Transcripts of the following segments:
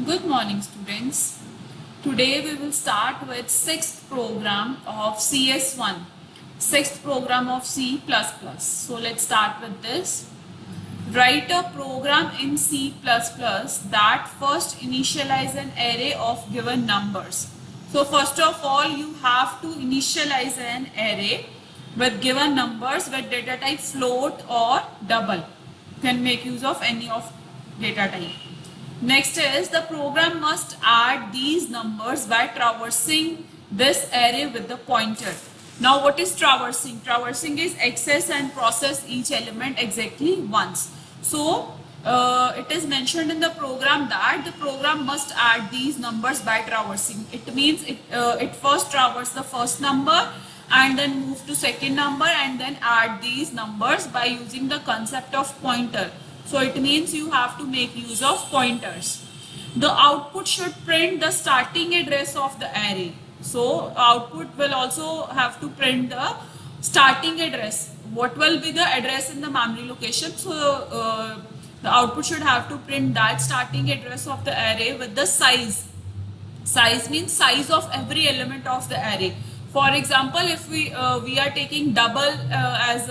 Good morning, students. Today we will start with sixth program of CS1, sixth program of C++. So let's start with this. Write a program in C++ that first initialize an array of given numbers. So first of all, you have to initialize an array with given numbers with data type float or double. You can make use of any of data type. Next is the program must add these numbers by traversing this array with the pointer. Now what is traversing? Traversing is access and process each element exactly once. So it is mentioned in the program that the program must add these numbers by traversing. It means it first traverses the first number and then move to second number and then add these numbers by using the concept of pointer. So it means you have to make use of pointers. The output should print the starting address of the array. So output will also have to print the starting address. What will be the address in the memory location? So the output should have to print that starting address of the array with the size. Size means size of every element of the array. For example, if we are taking double as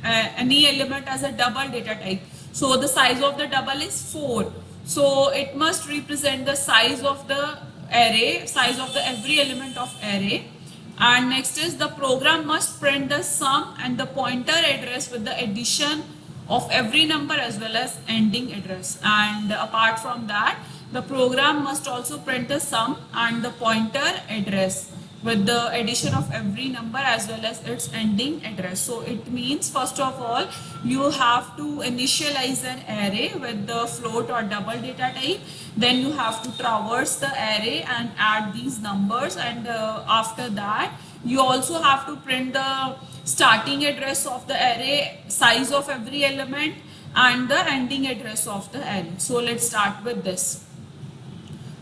any element as a double data type, so the size of the double is 4. So it must represent the size of the array, size of the every element of array. And next is the program must print the sum and the pointer address with the addition of every number as well as ending address. And apart from that, the program must also print the sum and the pointer address with the addition of every number as well as its ending address. So it means first of all you have to initialize an array with the float or double data type. Then you have to traverse the array and add these numbers, and after that you also have to print the starting address of the array, size of every element and the ending address of the array. So let's start with this.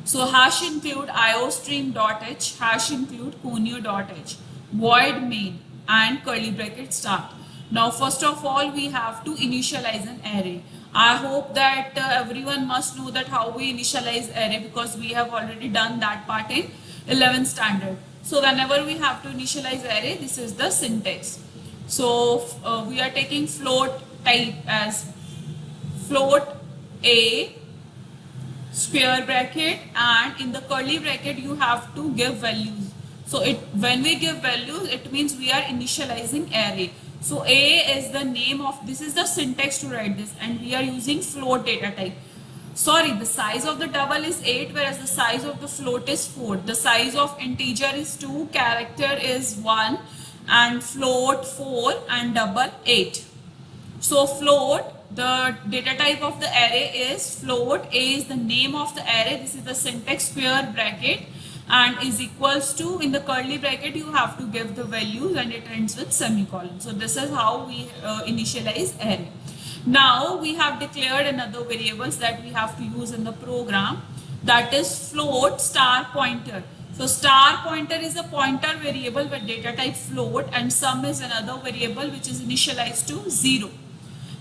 So hash include iostream.h, hash include conio.h, void main and curly bracket start. Now first of all we have to initialize an array. I hope that everyone must know that how we initialize array, because we have already done that part in 11th standard. So whenever we have to initialize array, this is the syntax. So we are taking float type as float a square bracket, and in the curly bracket you have to give values. So when we give values, it means we are initializing array. So a is the name of, this is the syntax to write this, and we are using float data type. Sorry, the size of the double is 8, whereas the size of the float is 4. The size of integer is 2, character is 1, and float 4, and double 8. So float, the data type of the array is float. A is the name of the array. This is the syntax square bracket, and is equals to, in the curly bracket you have to give the values and it ends with semicolon. So this is how we initialize array. Now we have declared another variables that we have to use in the program, that is float star pointer. So star pointer is a pointer variable with data type float, and sum is another variable which is initialized to 0.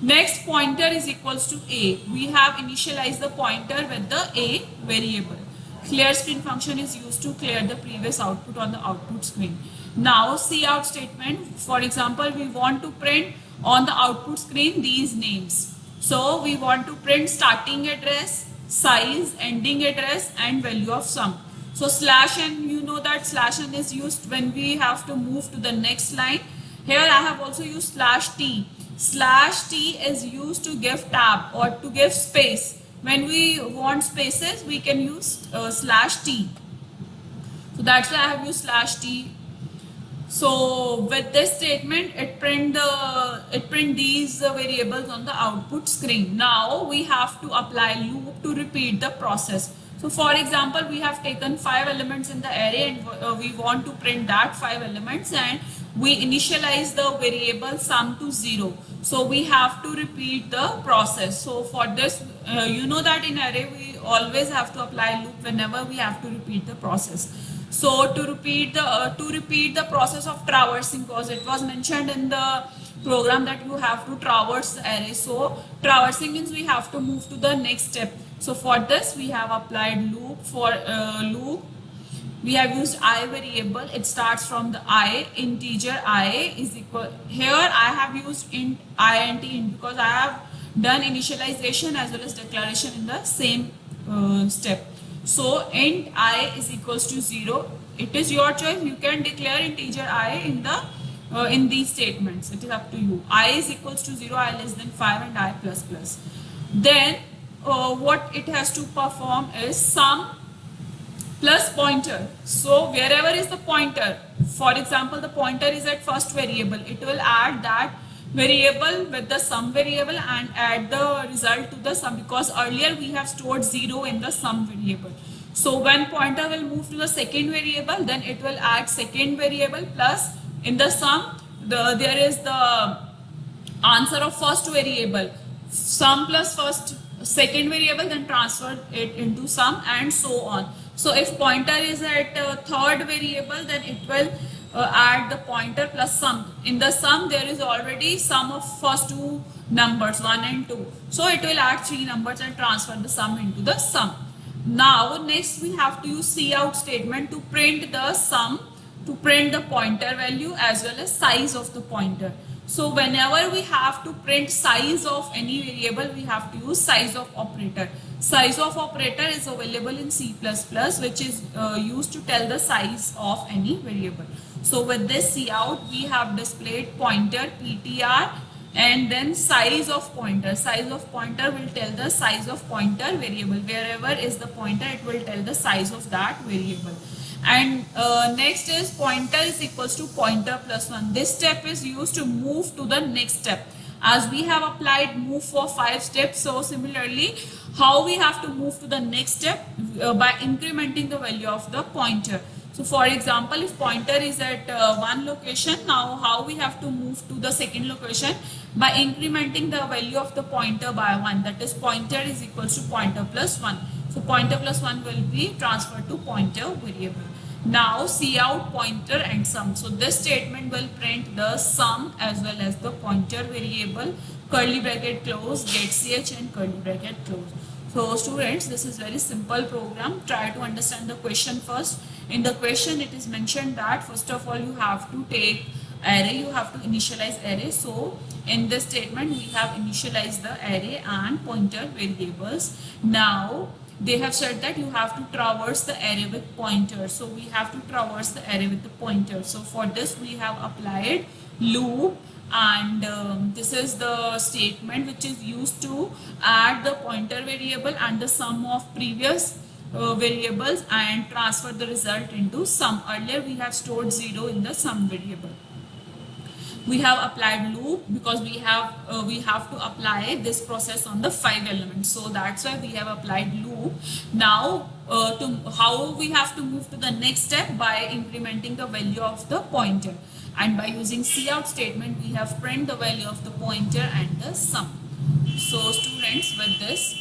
Next, pointer is equals to a. We have initialized the pointer with the a variable. Clear screen function is used to clear the previous output on the output screen. Now cout statement, for example, we want to print on the output screen these names. So we want to print starting address, size, ending address and value of sum. So slash n, you know that slash n is used when we have to move to the next line. Here I have also used slash t. Slash t is used to give tab or to give space. When we want spaces, we can use slash t. So that's why I have used slash t. So with this statement, it print these variables on the output screen. Now we have to apply loop to repeat the process. So for example, we have taken 5 elements in the array, and we want to print that 5 elements, and we initialize the variable sum to 0. So we have to repeat the process. So for this, you know that in array we always have to apply loop whenever we have to repeat the process. So to repeat the process of traversing, because it was mentioned in the program that you have to traverse the array. So traversing means we have to move to the next step. So for this we have applied loop. For loop we have used I variable. It starts from the I, integer I is equal. Here I have used int int because I have done initialization as well as declaration in the same step. So int I is equals to 0. It is your choice. You can declare integer I in these statements. It is up to you. I is equals to 0, I less than 5, and I plus plus. Then what it has to perform is sum plus pointer. So wherever is the pointer, for example the pointer is at first variable, it will add that variable with the sum variable and add the result to the sum, because earlier we have stored 0 in the sum variable. So when pointer will move to the second variable, then it will add second variable plus in the sum there is the answer of first variable, sum plus first second variable, then transfer it into sum and so on. So if pointer is at third variable, then it will add the pointer plus sum. In the sum there is already sum of first two numbers 1 and 2, so it will add three numbers and transfer the sum into the sum. Now next we have to use cout statement to print the sum, to print the pointer value as well as size of the pointer. So whenever we have to print size of any variable, we have to use size of operator. Size of operator is available in C++, which is used to tell the size of any variable. So with this cout, we have displayed pointer ptr and then size of pointer. Size of pointer will tell the size of pointer variable. Wherever is the pointer, it will tell the size of that variable. And next is pointer is equals to pointer plus 1. This step is used to move to the next step. As we have applied move for 5 steps, so similarly how we have to move to the next step by incrementing the value of the pointer. So for example, if pointer is at one location, now how we have to move to the second location? By incrementing the value of the pointer by 1, that is pointer is equals to pointer plus 1. So pointer plus 1 will be transferred to pointer variable. Now cout pointer and sum. So this statement will print the sum as well as the pointer variable, curly bracket close, get ch and curly bracket close. So students, this is very simple program. Try to understand the question first. In the question it is mentioned that first of all you have to take array, you have to initialize array. So in this statement we have initialized the array and pointer variables. Now they have said that you have to traverse the array with pointer. So we have to traverse the array with the pointer. So for this we have applied loop, and this is the statement which is used to add the pointer variable and the sum of previous variables and transfer the result into sum. Earlier we have stored 0 in the sum variable. We have applied loop because we have to apply this process on the 5 elements, so that's why we have applied loop. Now how we have to move to the next step? By incrementing the value of the pointer, and by using cout statement we have print the value of the pointer and the sum. So students, with this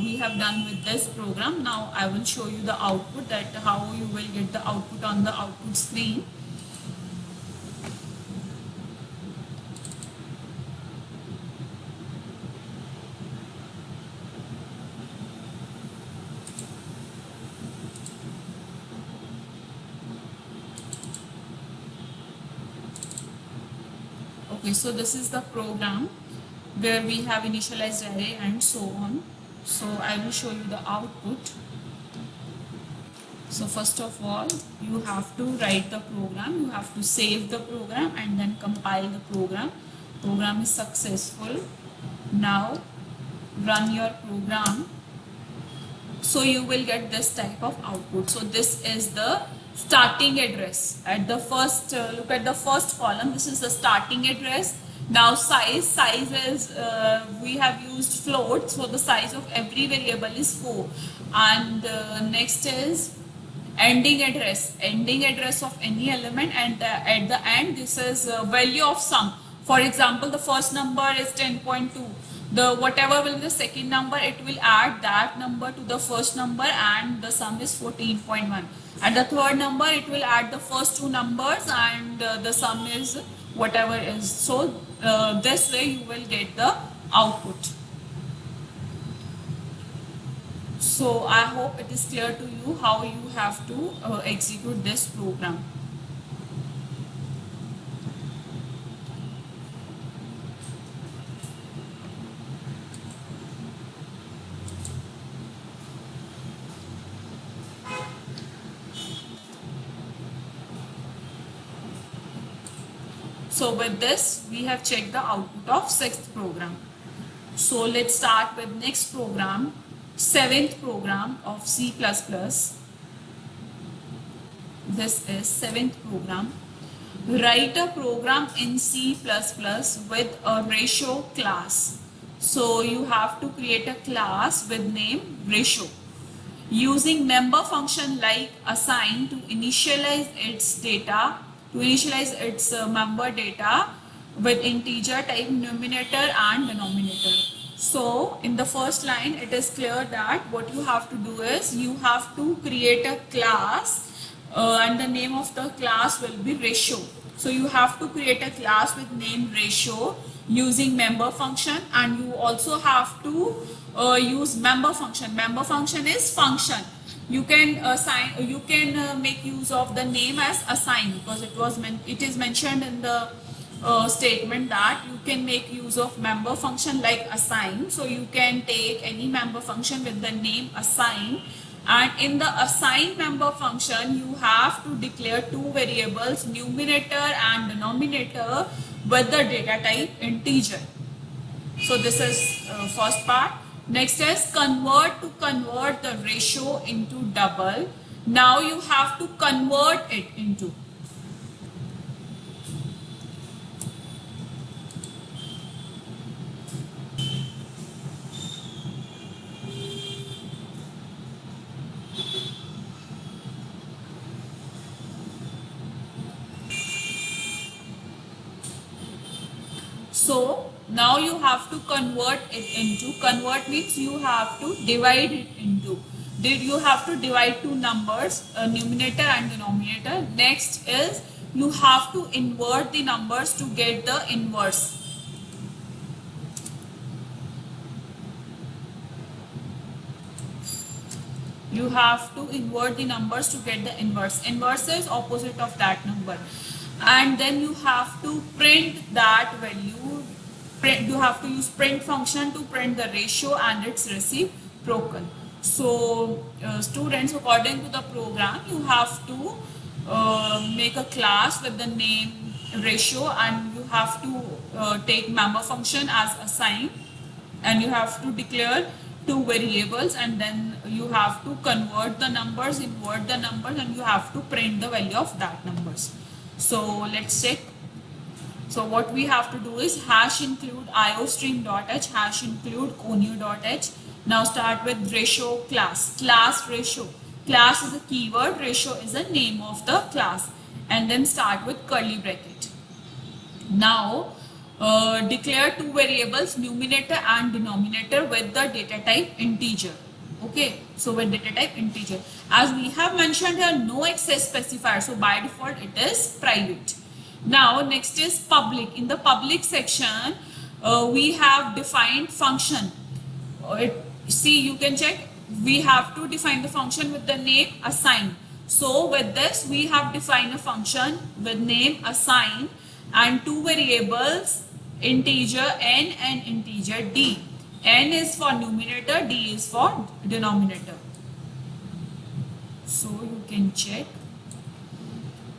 we have done with this program. Now I will show you the output, that how you will get the output on the output screen. Okay, so this is the program where we have initialized array and so on. So I will show you the output. So first of all, you have to write the program, you have to save the program and then compile the program. Program is successful. Now run your program. So you will get this type of output. So this is the starting address. At the first look at the first column, this is the starting address. Now size is we have used float, so the size of every variable is 4. And next is ending address of any element, and at the end this is value of sum. For example, the first number is 10.2. The whatever will be the second number, it will add that number to the first number, and the sum is 14.1. At the third number, it will add the first two numbers, and the sum is whatever is. So this way you will get the output. So I hope it is clear to you how you have to execute this program. So with this, we have checked the output of sixth program. So let's start with next program, seventh program of C++. This is seventh program. Write a program in C++ with a ratio class. So you have to create a class with name ratio. Using member function like assign to initialize its member data with integer type numerator and denominator. So in the first line, it is clear that what you have to do is you have to create a class and the name of the class will be ratio. So you have to create a class with name ratio using member function, and you also have to use member function. Member function is function. You can make use of the name as assign, because it is mentioned in the statement that you can make use of member function like assign. So you can take any member function with the name assign, and in the assign member function you have to declare two variables, numerator and denominator, with the data type integer. So this is first part. Next is convert the ratio into double. Now you have to convert it into. So now you have to convert it into. Convert means you have to divide it into. You have to divide two numbers, numerator and denominator. Next is you have to invert the numbers to get the inverse. You have to invert the numbers to get the inverse. Inverse is opposite of that number. And then you have to print that value. You have to use print function to print the ratio and its reciprocal. So students, according to the program, you have to make a class with the name ratio, and you have to take member function as assign, and you have to declare two variables, and then you have to convert the numbers, invert the numbers, and you have to print the value of that numbers. So let's check. So what we have to do is hash include iostream.h, hash include conio.h. Now start with ratio class. Class ratio. Class is a keyword, ratio is the name of the class. And then start with curly bracket. Now declare two variables, numerator and denominator, with the data type integer. Okay, so with data type integer. As we have mentioned here, no access specifier. So by default it is private. Now next is public. In the public section, we have defined function. See, you can check. We have to define the function with the name assign. So with this, we have defined a function with name assign and two variables, integer n and integer d. N is for numerator, d is for denominator. So you can check.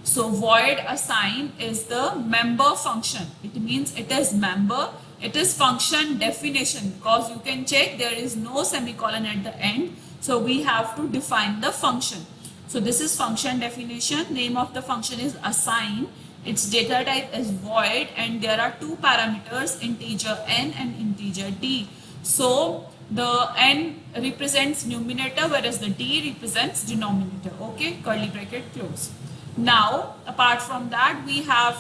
So void assign is the member function. It means it is member. It is function definition, because you can check there is no semicolon at the end. So we have to define the function. So this is function definition. Name of the function is assign. Its data type is void, and there are two parameters, integer n and integer d. So the n represents numerator, whereas the d represents denominator. Okay, curly bracket close. Now apart from that, we have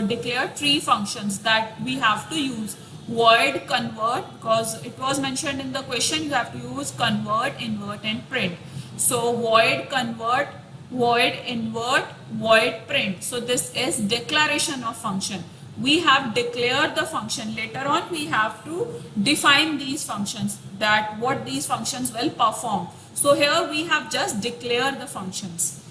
declared three functions that we have to use. Void, convert, because it was mentioned in the question, you have to use convert, invert and print. So void, convert, void, invert, void, print. So this is declaration of function. We have declared the function. Later on we have to define these functions, that what these functions will perform. So here we have just declared the functions.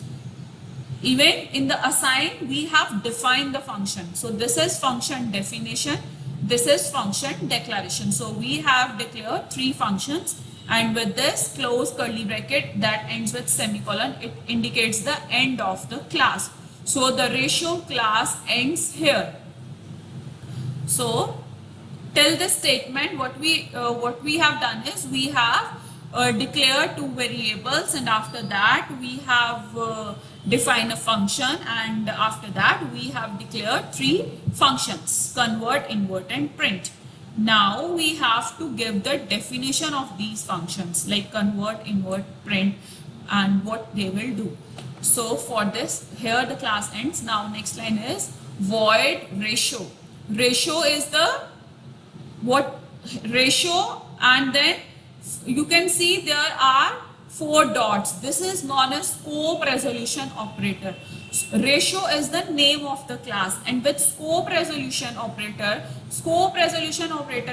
Even in the assign, we have defined the function. So this is function definition, this is function declaration. So we have declared three functions, and with this close curly bracket that ends with semicolon, it indicates the end of the class. So the ratio class ends here. So till this statement, what we have done is we have declared two variables, and after that we have defined a function, and after that we have declared three functions: convert, invert, and print. Now we have to give the definition of these functions like convert, invert, print, and what they will do. So for this, here the class ends. Now next line is void ratio. Ratio is the ratio, and then you can see there are four dots. This is known as scope resolution operator. Ratio is the name of the class, and with scope resolution operator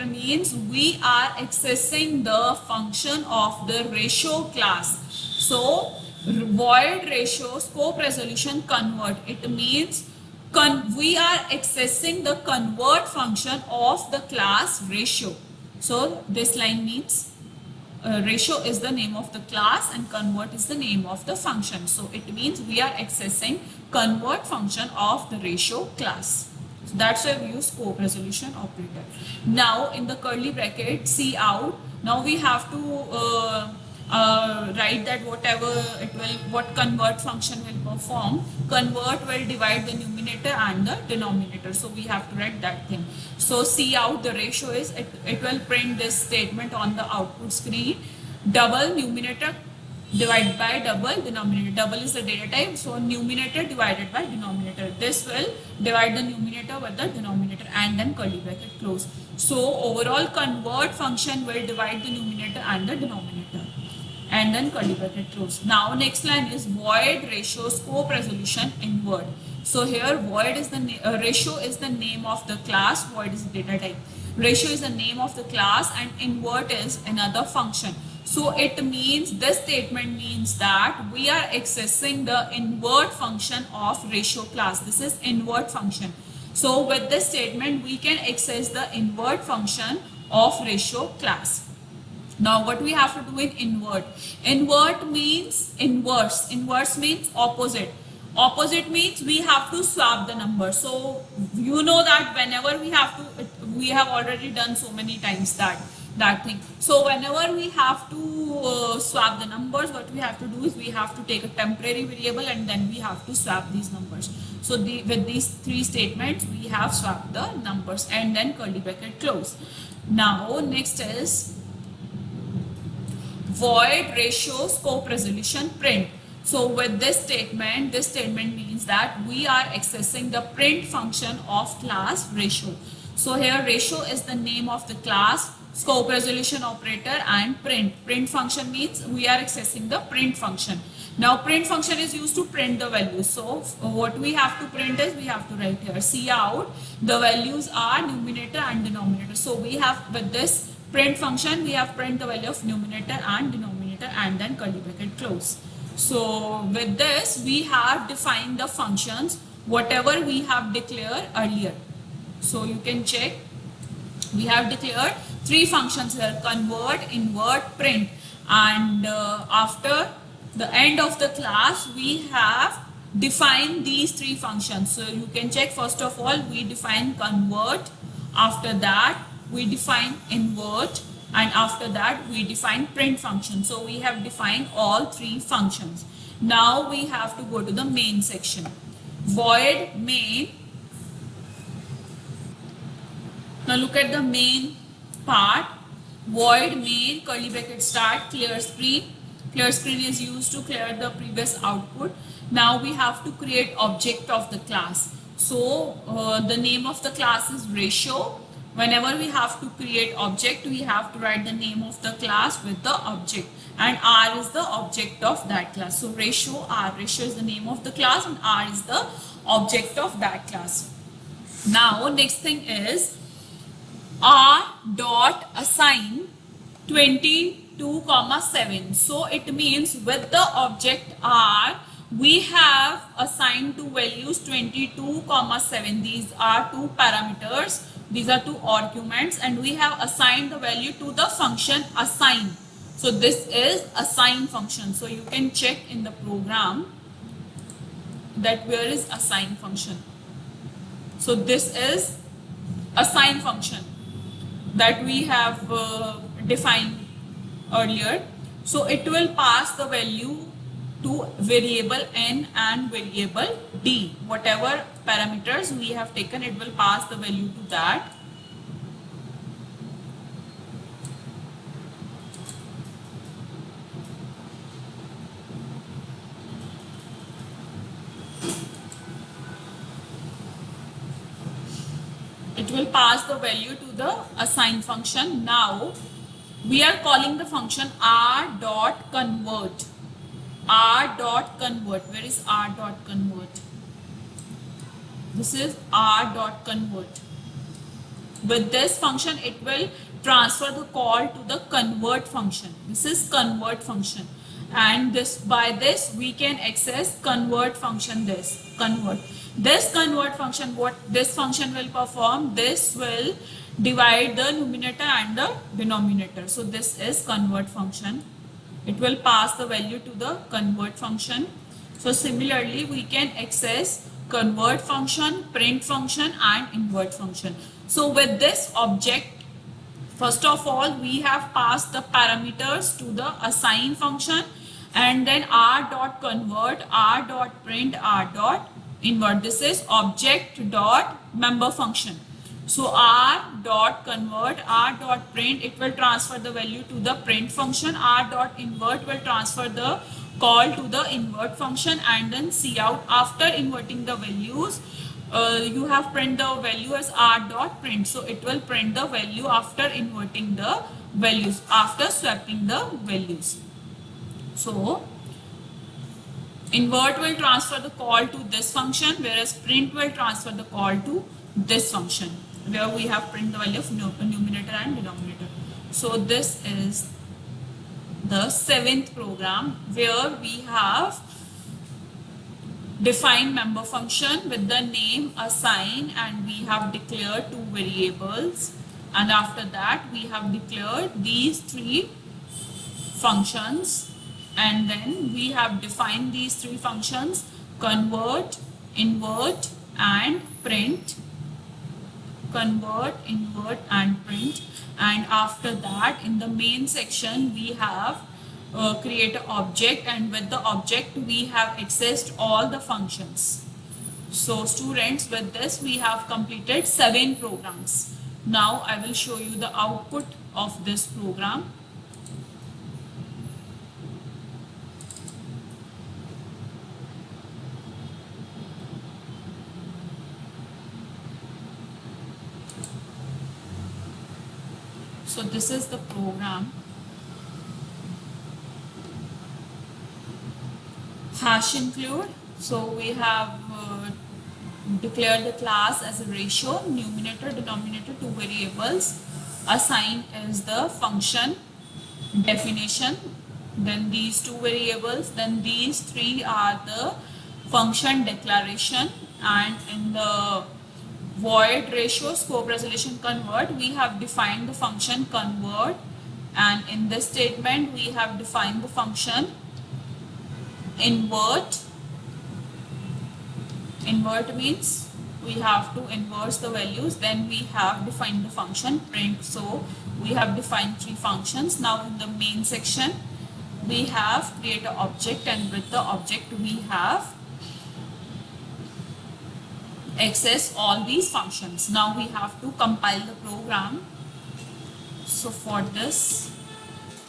means we are accessing the function of the ratio class. So void ratio scope resolution convert, it means we are accessing the convert function of the class ratio. So this line means ratio is the name of the class and convert is the name of the function. So it means we are accessing convert function of the ratio class. So that's why we use scope resolution operator. Now in the curly bracket, see out. Now we have to write that what convert function will perform. Convert will divide the numerator and the denominator. So we have to write that thing. So see out, the ratio is, it will print this statement on the output screen. Double numerator divided by double denominator. Double is the data type, so numerator divided by denominator. This will divide the numerator with the denominator, and then curly bracket close. So overall convert function will divide the numerator and the denominator, and then curly bracket close. Now next line is void ratio scope resolution invert. So here void is the ratio is the name of the class, void is the data type. Ratio is the name of the class, and invert is another function. So it means, this statement means that we are accessing the invert function of ratio class. This is invert function. So with this statement we can access the invert function of ratio class. Now what we have to do in invert? Invert means inverse. Inverse means opposite. Opposite means we have to swap the number. So you know that whenever we have already done so many times that thing. So whenever we have to swap the numbers, what we have to do is we have to take a temporary variable and then we have to swap these numbers. So with these three statements we have swapped the numbers, and then curly bracket close. Now next is void ratio scope resolution print. So with this statement means that we are accessing the print function of class ratio. So here ratio is the name of the class, scope resolution operator, and print. Print function means we are accessing the print function. Now print function is used to print the values. So what we have to print is, we have to write here see out, the values are numerator and denominator. So we have, with this print function, we have print the value of numerator and denominator, and then curly bracket close. So with this we have defined the functions whatever we have declared earlier. So you can check, we have declared three functions here: convert, invert, print, and after the end of the class we have defined these three functions. So you can check, first of all we define convert, after that we define invert, and after that we define print function. So we have defined all three functions. Now we have to go to the main section. Void main. Now look at the main part. Void main curly bracket start clear screen. Clear screen is used to clear the previous output. Now we have to create object of the class. So the name of the class is ratio. Whenever we have to create object, we have to write the name of the class with the object, and R is the object of that class. So ratio R, ratio is the name of the class and R is the object of that class. Now next thing is R dot assign 20 22 comma 7. So it means with the object R we have assigned two values 22 comma 7. These are two parameters, these are two arguments, and we have assigned the value to the function assign. So this is assign function. So you can check in the program that where is assign function. So this is assign function that we have defined earlier. So it will pass the value to variable n and variable d. Whatever parameters we have taken, it will pass the value to that. It will pass the value to the assign function. Now we are calling the function r dot convert. R dot convert. Where is r dot convert? This is r dot convert. With this function, it will transfer the call to the convert function. This is convert function, and this by this we can access convert function. This convert function, what this function will perform, this will divide the numerator and the denominator. So this is convert function. It will pass the value to the convert function. So similarly we can access convert function, print function and invert function. So with this object, first of all we have passed the parameters to the assign function, and then r dot convert, r dot print, r dot invert. This is object dot member function. So r dot convert, r dot print, it will transfer the value to the print function. R dot invert will transfer the call to the invert function, and then cout. After inverting the values, you have print the value as r dot print. So it will print the value after inverting the values, after swapping the values. So invert will transfer the call to this function, whereas print will transfer the call to this function, where we have print the value of numerator and denominator. So this is the 7th program, where we have defined member function with the name assign, and we have declared two variables, and after that we have declared these three functions, and then we have defined these three functions: convert, invert and print. Convert, invert and print. And after that, in the main section we have create an object, and with the object we have accessed all the functions. So students, with this we have completed 7 programs. Now I will show you the output of this program. So this is the program. Hash include. So we have declared the class as a ratio, numerator, denominator, two variables. Assign is the function definition. Then these two variables. Then these three are the function declaration. And in the void ratio, scope, resolution, convert, we have defined the function convert, and in this statement we have defined the function invert. Invert means we have to inverse the values. Then we have defined the function print. So we have defined 3 functions. Now in the main section we have create an object, and with the object we have access all these functions. Now we have to compile the program. So for this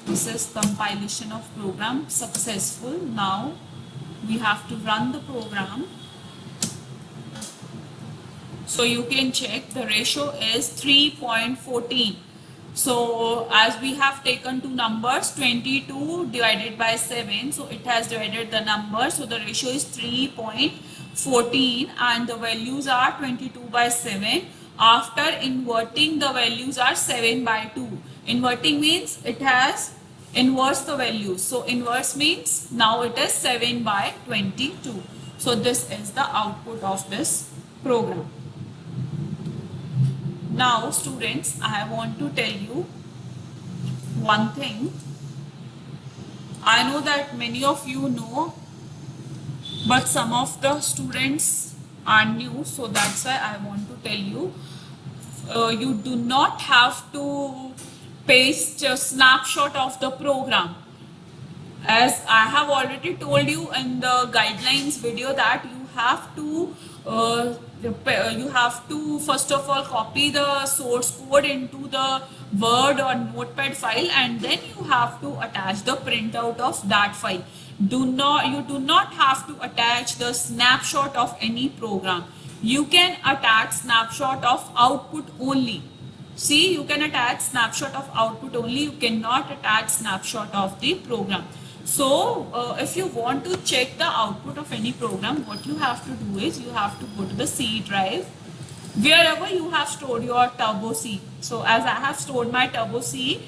is compilation of program successful. Now we have to run the program. So you can check the ratio is 3.14. So as we have taken two numbers, 22 divided by 7, so it has divided the number, so the ratio is 3.14 and the values are 22 by 7. After inverting, the values are 7 by 2. Inverting means it has inverse the values. So inverse means now it is 7 by 22. So this is the output of this program. Now students, I want to tell you one thing. I know that many of you know, but some of the students are new, so that's why I want to tell you. You do not have to paste a snapshot of the program. As I have already told you in the guidelines video that you have to first of all copy the source code into the Word or Notepad file, and then you have to attach the printout of that file. You do not have to attach the snapshot of any program. You can attach snapshot of output only. See, you can attach snapshot of output only. You cannot attach snapshot of the program. So if you want to check the output of any program, what you have to do is you have to go to the C drive, wherever you have stored your Turbo C. So as I have stored my Turbo C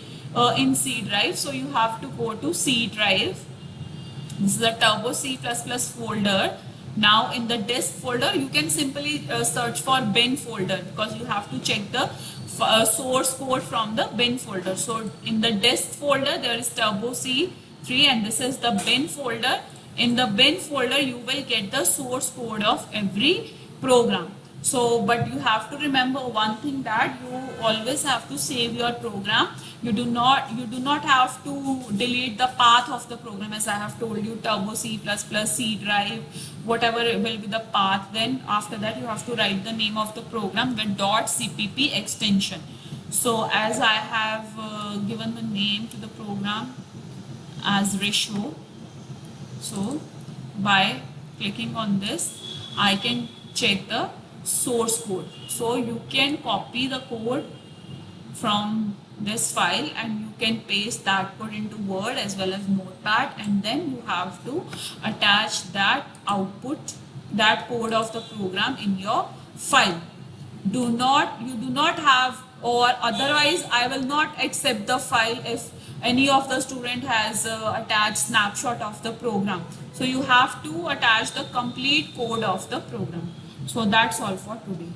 in C drive, so you have to go to C drive. This is the Turbo C++ folder. Now in the disk folder, you can simply search for bin folder, because you have to check the source code from the bin folder. So in the disk folder, there is Turbo C3, and this is the bin folder. In the bin folder, you will get the source code of every program. So, but you have to remember one thing, that you always have to save your program. You do not have to delete the path of the program, as I have told you, Turbo C++, C drive, whatever will be the path. Then after that, you have to write the name of the program with .cpp extension. So as I have given the name to the program as ratio, so by clicking on this, I can check the source code. So you can copy the code from this file and you can paste that code into Word as well as Notepad, and then you have to attach that output, that code of the program in your file. You do not have, or otherwise I will not accept the file if any of the student has attached snapshot of the program. So you have to attach the complete code of the program. So that's all for today.